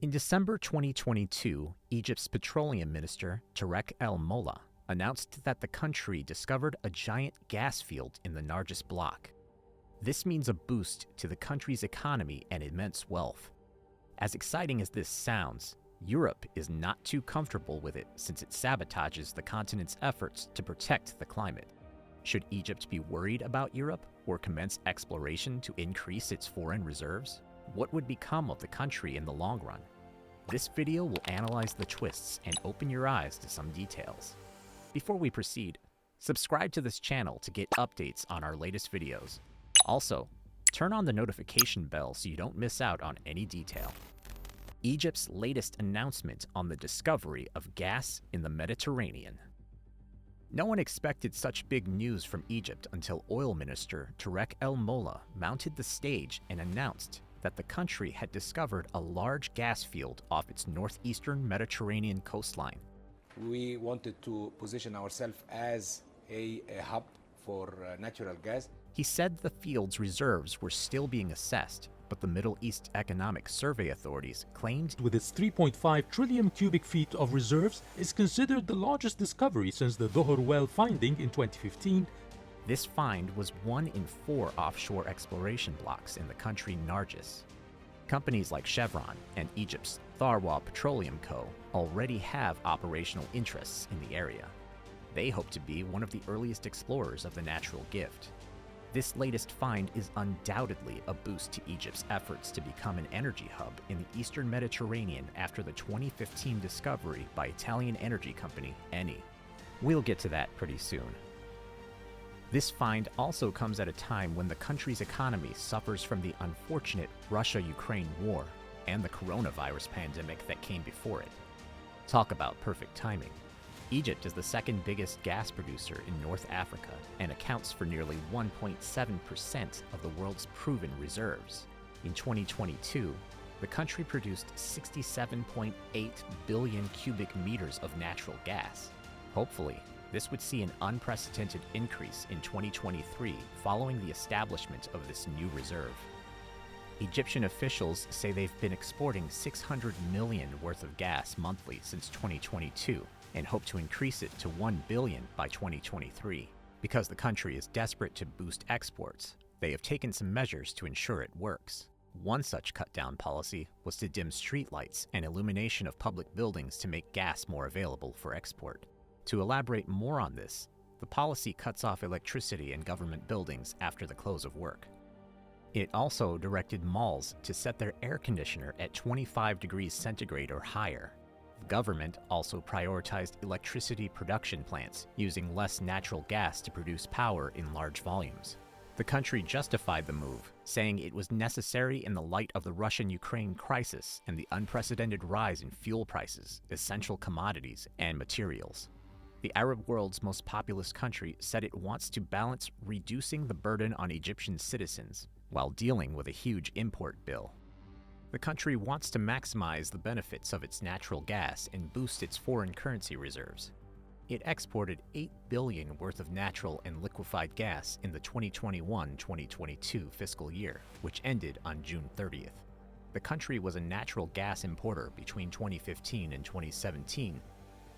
In December 2022, Egypt's petroleum minister, Tarek El Molla, announced that the country discovered a giant gas field in the Nargis block. This means a boost to the country's economy and immense wealth. As exciting as this sounds, Europe is not too comfortable with it since it sabotages the continent's efforts to protect the climate. Should Egypt be worried about Europe or commence exploration to increase its foreign reserves? What would become of the country in the long run? This video will analyze the twists and open your eyes to some details. Before we proceed, subscribe to this channel to get updates on our latest videos. Also, turn on the notification bell so you don't miss out on any detail. Egypt's latest announcement on the discovery of gas in the Mediterranean. No one expected such big news from Egypt until oil minister Tarek El Molla mounted the stage and announced that the country had discovered a large gas field off its northeastern Mediterranean coastline. We wanted to position ourselves as a hub for natural gas. He said the field's reserves were still being assessed, but the Middle East Economic Survey authorities claimed with its 3.5 trillion cubic feet of reserves is considered the largest discovery since the Zohr well finding in 2015. This find was 1 in 4 offshore exploration blocks in the country Nargis. Companies like Chevron and Egypt's Tharwa Petroleum Co. already have operational interests in the area. They hope to be one of the earliest explorers of the natural gift. This latest find is undoubtedly a boost to Egypt's efforts to become an energy hub in the Eastern Mediterranean after the 2015 discovery by Italian energy company Eni. We'll get to that pretty soon. This find also comes at a time when the country's economy suffers from the unfortunate Russia-Ukraine war and the coronavirus pandemic that came before it. Talk about perfect timing. Egypt is the second biggest gas producer in North Africa and accounts for nearly 1.7% of the world's proven reserves. In 2022, the country produced 67.8 billion cubic meters of natural gas. Hopefully, this would see an unprecedented increase in 2023 following the establishment of this new reserve. Egyptian officials say they've been exporting 600 million worth of gas monthly since 2022 and hope to increase it to 1 billion by 2023. Because the country is desperate to boost exports, they have taken some measures to ensure it works. One such cut-down policy was to dim streetlights and illumination of public buildings to make gas more available for export. To elaborate more on this, the policy cuts off electricity in government buildings after the close of work. It also directed malls to set their air conditioner at 25 degrees centigrade or higher. The government also prioritized electricity production plants, using less natural gas to produce power in large volumes. The country justified the move, saying it was necessary in the light of the Russian-Ukraine crisis and the unprecedented rise in fuel prices, essential commodities, and materials. The Arab world's most populous country said it wants to balance reducing the burden on Egyptian citizens while dealing with a huge import bill. The country wants to maximize the benefits of its natural gas and boost its foreign currency reserves. It exported 8 billion worth of natural and liquefied gas in the 2021-2022 fiscal year, which ended on June 30th. The country was a natural gas importer between 2015 and 2017,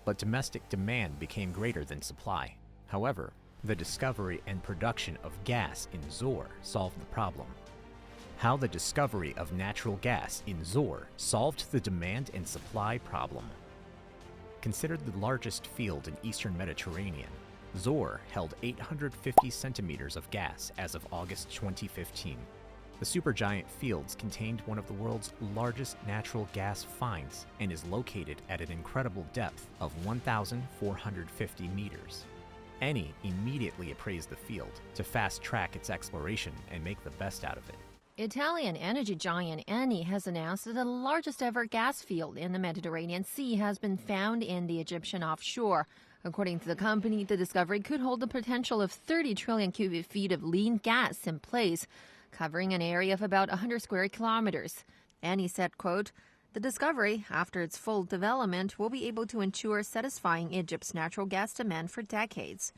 but domestic demand became greater than supply. However, the discovery and production of gas in Zohr solved the problem. How the discovery of natural gas in Zohr solved the demand and supply problem. Considered the largest field in Eastern Mediterranean, Zohr held 850 centimeters of gas as of August 2015. The supergiant fields contained one of the world's largest natural gas finds and is located at an incredible depth of 1,450 meters. Eni immediately appraised the field to fast-track its exploration and make the best out of it. Italian energy giant Eni has announced that the largest ever gas field in the Mediterranean Sea has been found in the Egyptian offshore. According to the company, the discovery could hold the potential of 30 trillion cubic feet of lean gas in place, covering an area of about 100 square kilometers. Eni said, quote, "The discovery, after its full development, will be able to ensure satisfying Egypt's natural gas demand for decades."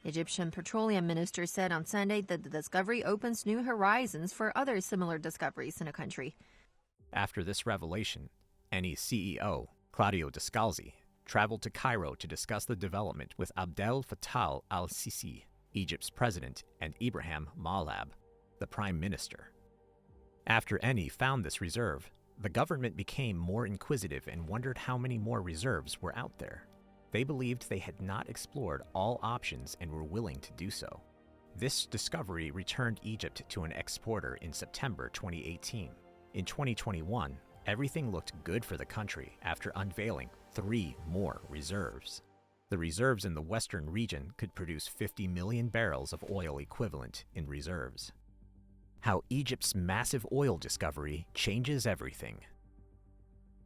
Egyptian petroleum minister said on Sunday that the discovery opens new horizons for other similar discoveries in the country. After this revelation, Eni's CEO, Claudio Descalzi, traveled to Cairo to discuss the development with Abdel Fattah al-Sisi, Egypt's president, and Ibrahim Malab, the prime minister. After Eni found this reserve, the government became more inquisitive and wondered how many more reserves were out there. They believed they had not explored all options and were willing to do so. This discovery returned Egypt to an exporter in September 2018. In 2021, everything looked good for the country after unveiling 3 more reserves. The reserves in the western region could produce 50 million barrels of oil equivalent in reserves. How Egypt's massive oil discovery changes everything.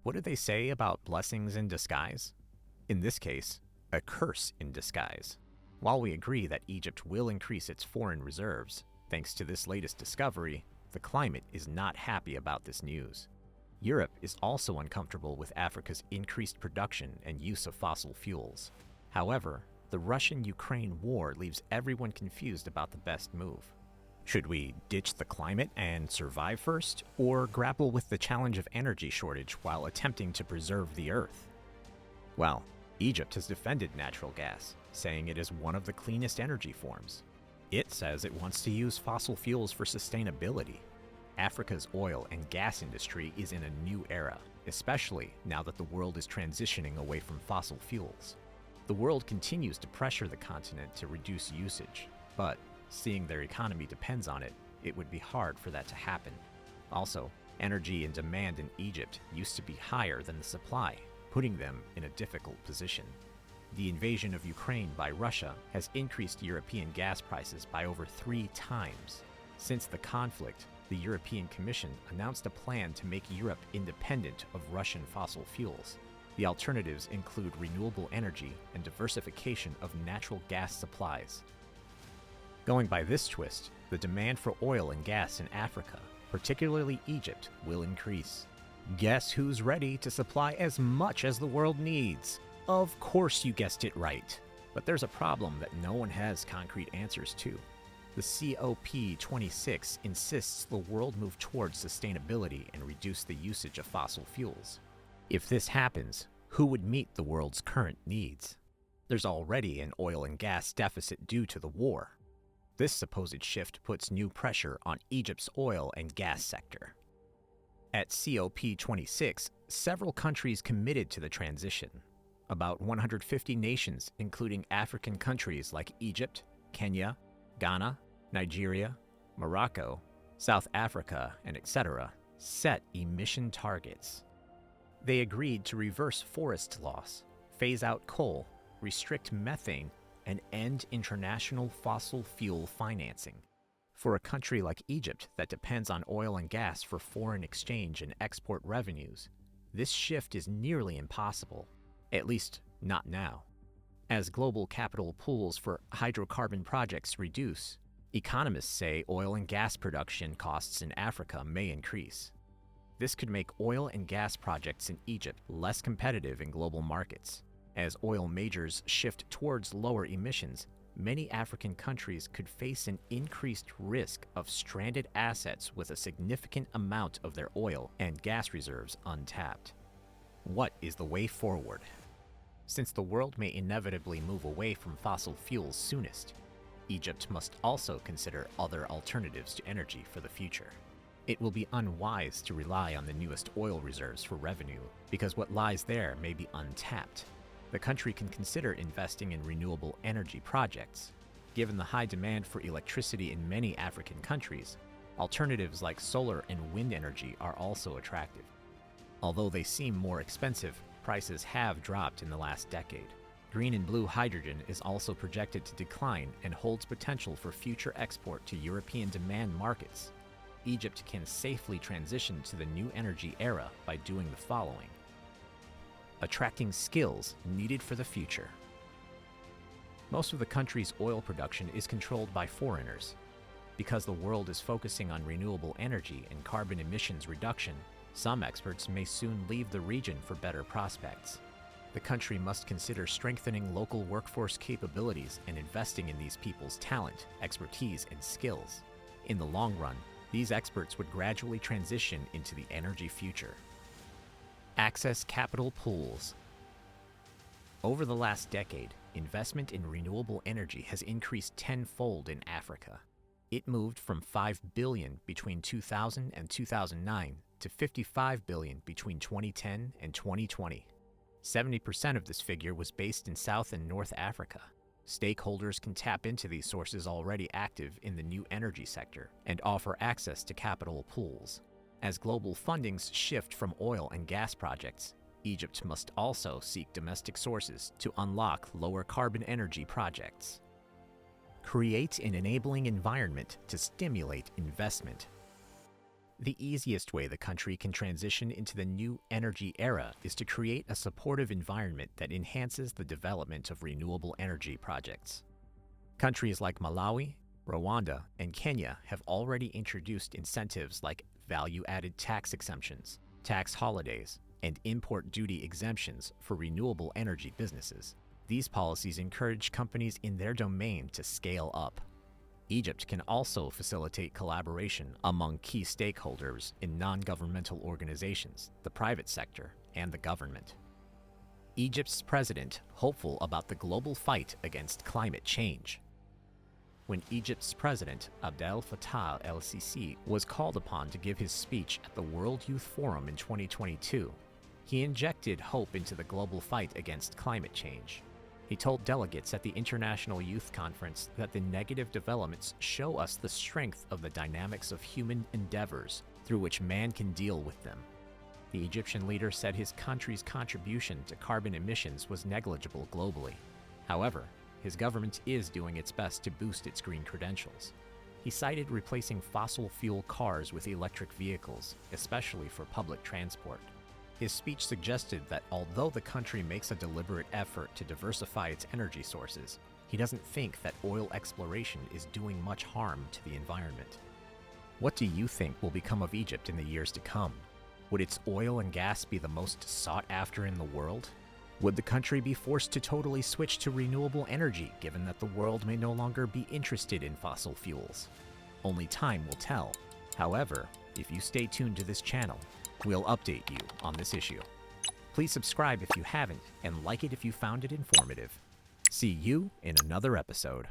What do they say about blessings in disguise? In this case, a curse in disguise. While we agree that Egypt will increase its foreign reserves, thanks to this latest discovery, the climate is not happy about this news. Europe is also uncomfortable with Africa's increased production and use of fossil fuels. However, the Russian-Ukraine war leaves everyone confused about the best move. Should we ditch the climate and survive first, or grapple with the challenge of energy shortage while attempting to preserve the Earth? Well, Egypt has defended natural gas, saying it is one of the cleanest energy forms. It says it wants to use fossil fuels for sustainability. Africa's oil and gas industry is in a new era, especially now that the world is transitioning away from fossil fuels. The world continues to pressure the continent to reduce usage, but seeing their economy depends on it, it would be hard for that to happen. Also, energy and demand in Egypt used to be higher than the supply, putting them in a difficult position. The invasion of Ukraine by Russia has increased European gas prices by over 3 times. Since the conflict, the European Commission announced a plan to make Europe independent of Russian fossil fuels. The alternatives include renewable energy and diversification of natural gas supplies. Going by this twist, the demand for oil and gas in Africa, particularly Egypt, will increase. Guess who's ready to supply as much as the world needs? Of course you guessed it right. But there's a problem that no one has concrete answers to. The COP26 insists the world move towards sustainability and reduce the usage of fossil fuels. If this happens, who would meet the world's current needs? There's already an oil and gas deficit due to the war. This supposed shift puts new pressure on Egypt's oil and gas sector. At COP26, several countries committed to the transition. About 150 nations, including African countries like Egypt, Kenya, Ghana, Nigeria, Morocco, South Africa, and etc., set emission targets. They agreed to reverse forest loss, phase out coal, restrict methane, and end international fossil fuel financing. For a country like Egypt that depends on oil and gas for foreign exchange and export revenues, this shift is nearly impossible, at least not now. As global capital pools for hydrocarbon projects reduce, economists say oil and gas production costs in Africa may increase. This could make oil and gas projects in Egypt less competitive in global markets. As oil majors shift towards lower emissions, many African countries could face an increased risk of stranded assets with a significant amount of their oil and gas reserves untapped. What is the way forward? Since the world may inevitably move away from fossil fuels soonest, Egypt must also consider other alternatives to energy for the future. It will be unwise to rely on the newest oil reserves for revenue, because what lies there may be untapped. The country can consider investing in renewable energy projects. Given the high demand for electricity in many African countries, alternatives like solar and wind energy are also attractive. Although they seem more expensive, prices have dropped in the last decade. Green and blue hydrogen is also projected to decline and holds potential for future export to European demand markets. Egypt can safely transition to the new energy era by doing the following: attracting skills needed for the future. Most of the country's oil production is controlled by foreigners. Because the world is focusing on renewable energy and carbon emissions reduction, some experts may soon leave the region for better prospects. The country must consider strengthening local workforce capabilities and investing in these people's talent, expertise, and skills. In the long run, these experts would gradually transition into the energy future. Access capital pools. Over the last decade, investment in renewable energy has increased tenfold in Africa. It moved from $5 billion between 2000 and 2009 to $55 billion between 2010 and 2020. 70% of this figure was based in South and North Africa. Stakeholders can tap into these sources already active in the new energy sector and offer access to capital pools. As global fundings shift from oil and gas projects, Egypt must also seek domestic sources to unlock lower carbon energy projects. Create an enabling environment to stimulate investment. The easiest way the country can transition into the new energy era is to create a supportive environment that enhances the development of renewable energy projects. Countries like Malawi, Rwanda, and Kenya have already introduced incentives like value-added tax exemptions, tax holidays, and import duty exemptions for renewable energy businesses. These policies encourage companies in their domain to scale up. Egypt can also facilitate collaboration among key stakeholders in non-governmental organizations, the private sector, and the government. Egypt's president hopeful about the global fight against climate change. When Egypt's president, Abdel Fattah el-Sisi, was called upon to give his speech at the World Youth Forum in 2022, he injected hope into the global fight against climate change. He told delegates at the International Youth Conference that the negative developments show us the strength of the dynamics of human endeavors through which man can deal with them. The Egyptian leader said his country's contribution to carbon emissions was negligible globally. However, his government is doing its best to boost its green credentials. He cited replacing fossil fuel cars with electric vehicles, especially for public transport. His speech suggested that although the country makes a deliberate effort to diversify its energy sources, he doesn't think that oil exploration is doing much harm to the environment. What do you think will become of Egypt in the years to come? Would its oil and gas be the most sought after in the world? Would the country be forced to totally switch to renewable energy given that the world may no longer be interested in fossil fuels? Only time will tell. However, if you stay tuned to this channel, we'll update you on this issue. Please subscribe if you haven't, and like it if you found it informative. See you in another episode.